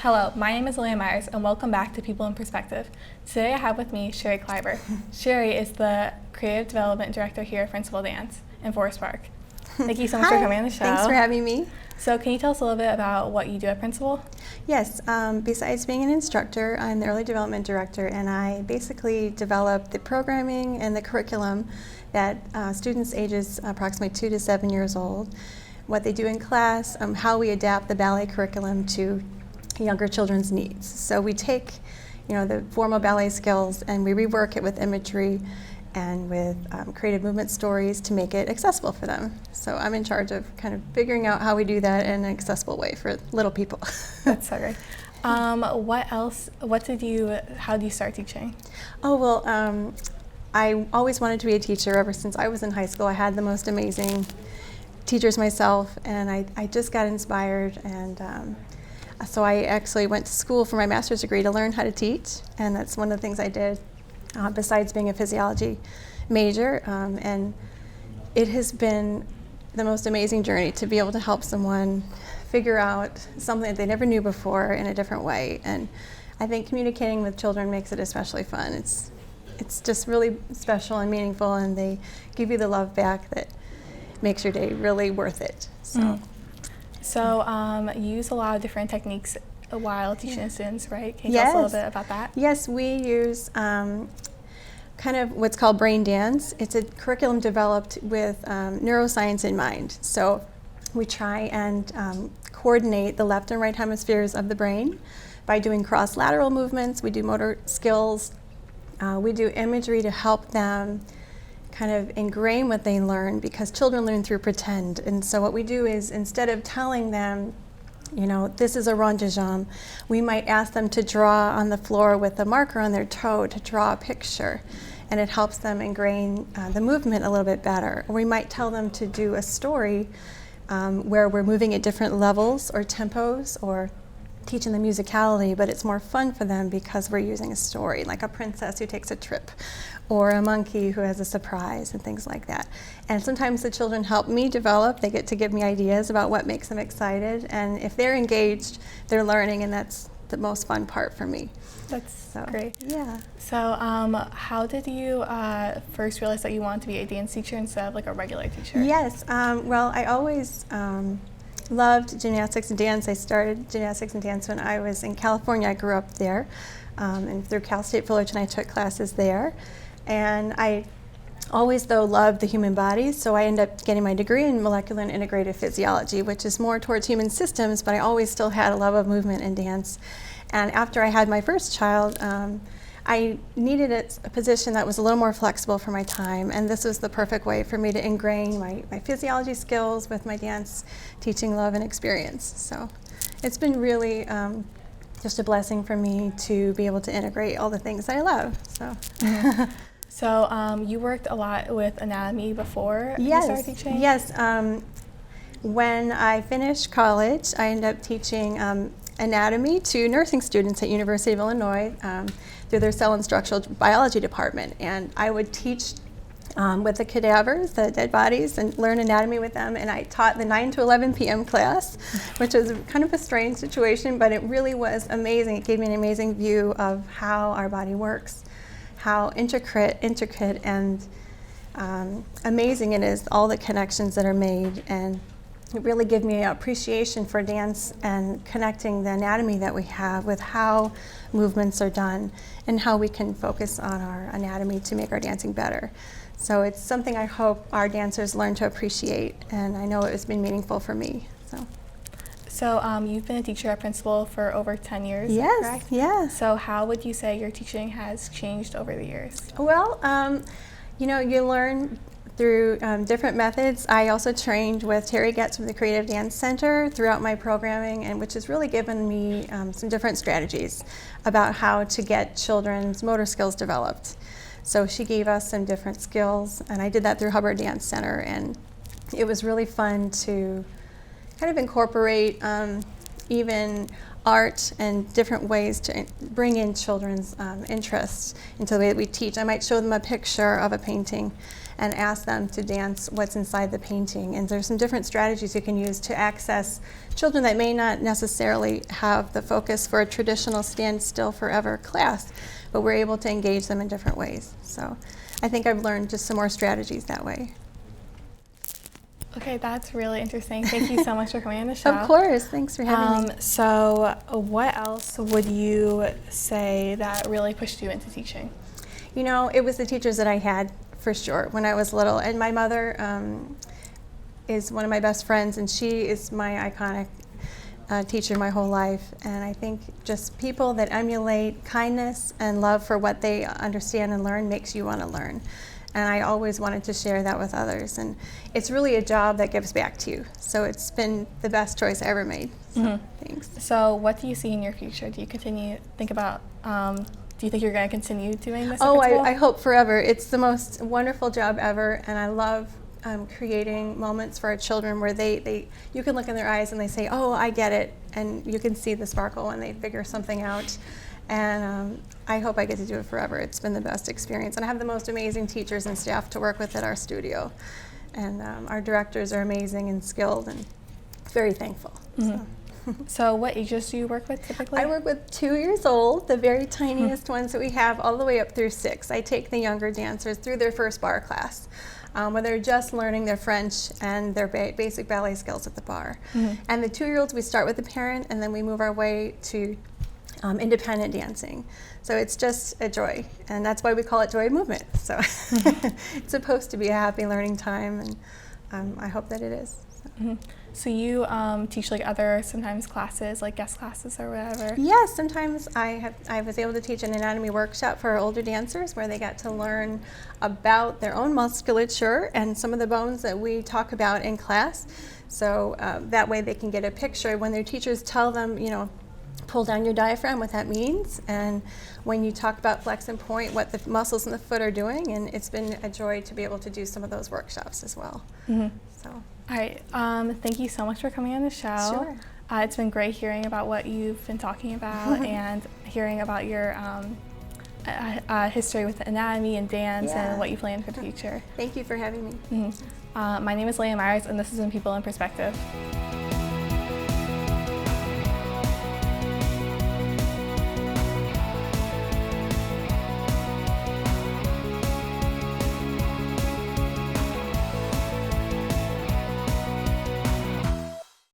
Hello, my name is Elena Miers, and welcome back to People in Perspective. Today I have with me Shari Klyber. Shari is the Creative Development Director here at Principal Dance in Forest Park. Thank you so much for coming on the show. Thanks for having me. So can you tell us a little bit about what you do at Principal? Yes, besides being an instructor, I'm the Early Development Director, and I basically develop the programming and the curriculum that students ages approximately 2 to 7 years old, what they do in class, how we adapt the ballet curriculum to younger children's needs. So we take, the formal ballet skills and we rework it with imagery and with creative movement stories to make it accessible for them. So I'm in charge of kind of figuring out how we do that in an accessible way for little people. That's so great. How did you start teaching? Oh, well, I always wanted to be a teacher ever since I was in high school. I had the most amazing teachers myself, and I just got inspired, and so I actually went to school for my master's degree to learn how to teach, and that's one of the things I did besides being a physiology major, and it has been the most amazing journey to be able to help someone figure out something that they never knew before in a different way. And I think communicating with children makes it especially fun. It's just really special and meaningful, and they give you the love back that makes your day really worth it. So you use a lot of different techniques while teaching students, right? Can you tell us a little bit about that? Yes, we use kind of what's called brain dance. It's a curriculum developed with neuroscience in mind. So we try and coordinate the left and right hemispheres of the brain by doing cross-lateral movements. We do motor skills. We do imagery to help them kind of ingrain what they learn, because children learn through pretend. And so what we do is, instead of telling them, this is a rond de jambe, we might ask them to draw on the floor with a marker on their toe to draw a picture. And it helps them ingrain the movement a little bit better. Or we might tell them to do a story where we're moving at different levels or tempos, or teaching the musicality, but it's more fun for them because we're using a story, like a princess who takes a trip, or a monkey who has a surprise, and things like that. And sometimes the children help me develop. They get to give me ideas about what makes them excited, and if they're engaged, they're learning, and that's the most fun part for me. That's great. Yeah. So how did you first realize that you wanted to be a dance teacher instead of like a regular teacher? Yes, well, I always loved gymnastics and dance. I started gymnastics and dance when I was in California. I grew up there, and through Cal State Fullerton I took classes there. And I always, though, loved the human body, so I ended up getting my degree in molecular and integrative physiology, which is more towards human systems, but I always still had a love of movement and dance. And after I had my first child, I needed a position that was a little more flexible for my time, and this was the perfect way for me to ingrain my physiology skills with my dance teaching love and experience. So it's been really just a blessing for me to be able to integrate all the things that I love. So you worked a lot with anatomy before you started teaching? Yes. When I finished college, I ended up teaching anatomy to nursing students at University of Illinois through their cell and structural biology department. And I would teach with the cadavers, the dead bodies, and learn anatomy with them. And I taught the 9 to 11 p.m. class, which was kind of a strange situation, but it really was amazing. It gave me an amazing view of how our body works, how intricate and amazing it is, all the connections that are made. And it really gave me an appreciation for dance and connecting the anatomy that we have with how movements are done and how we can focus on our anatomy to make our dancing better. So it's something I hope our dancers learn to appreciate, and I know it has been meaningful for me. So you've been a teacher at Principal for over 10 years, yes, correct? Yes. So how would you say your teaching has changed over the years? Well, you learn through different methods. I also trained with Terry Getz from the Creative Dance Center throughout my programming, and which has really given me some different strategies about how to get children's motor skills developed. So she gave us some different skills, and I did that through Hubbard Dance Center, and it was really fun to kind of incorporate even art and different ways to bring in children's interests into the way that we teach. I might show them a picture of a painting and ask them to dance what's inside the painting. And there's some different strategies you can use to access children that may not necessarily have the focus for a traditional stand still forever class, but we're able to engage them in different ways. So I think I've learned just some more strategies that way. Okay, that's really interesting. Thank you so much for coming on the show. Of course, thanks for having me. So what else would you say that really pushed you into teaching? You know, it was the teachers that I had, for sure, when I was little. And my mother is one of my best friends, and she is my iconic teacher my whole life. And I think just people that emulate kindness and love for what they understand and learn makes you want to learn. And I always wanted to share that with others. And it's really a job that gives back to you. So it's been the best choice I ever made. So thanks. So what do you see in your future? Do you continue to think about, do you think you're going to continue doing this? Oh, I hope forever. It's the most wonderful job ever. And I love creating moments for our children where you can look in their eyes and they say, oh, I get it. And you can see the sparkle when they figure something out. And I hope I get to do it forever. It's been the best experience. And I have the most amazing teachers and staff to work with at our studio. And our directors are amazing and skilled, and very thankful. So what ages do you work with typically? I work with 2 years old, the very tiniest ones that we have, all the way up through 6. I take the younger dancers through their first bar class, where they're just learning their French and their basic ballet skills at the bar. And the 2-year-olds, we start with the parent, and then we move our way to independent dancing. So it's just a joy, and that's why we call it Joy Movement. So it's supposed to be a happy learning time, and I hope that it is. So you teach like other sometimes classes, like guest classes or whatever? Yes, sometimes I was able to teach an anatomy workshop for our older dancers where they got to learn about their own musculature and some of the bones that we talk about in class. So that way they can get a picture when their teachers tell them, you know, pull down your diaphragm, what that means, and when you talk about flex and point, what the muscles in the foot are doing. And it's been a joy to be able to do some of those workshops as well. So. All right, thank you so much for coming on the show. Sure. It's been great hearing about what you've been talking about and hearing about your history with anatomy and dance and what you plan for the future. Thank you for having me. My name is Elena Miers, and this has been People in Perspective.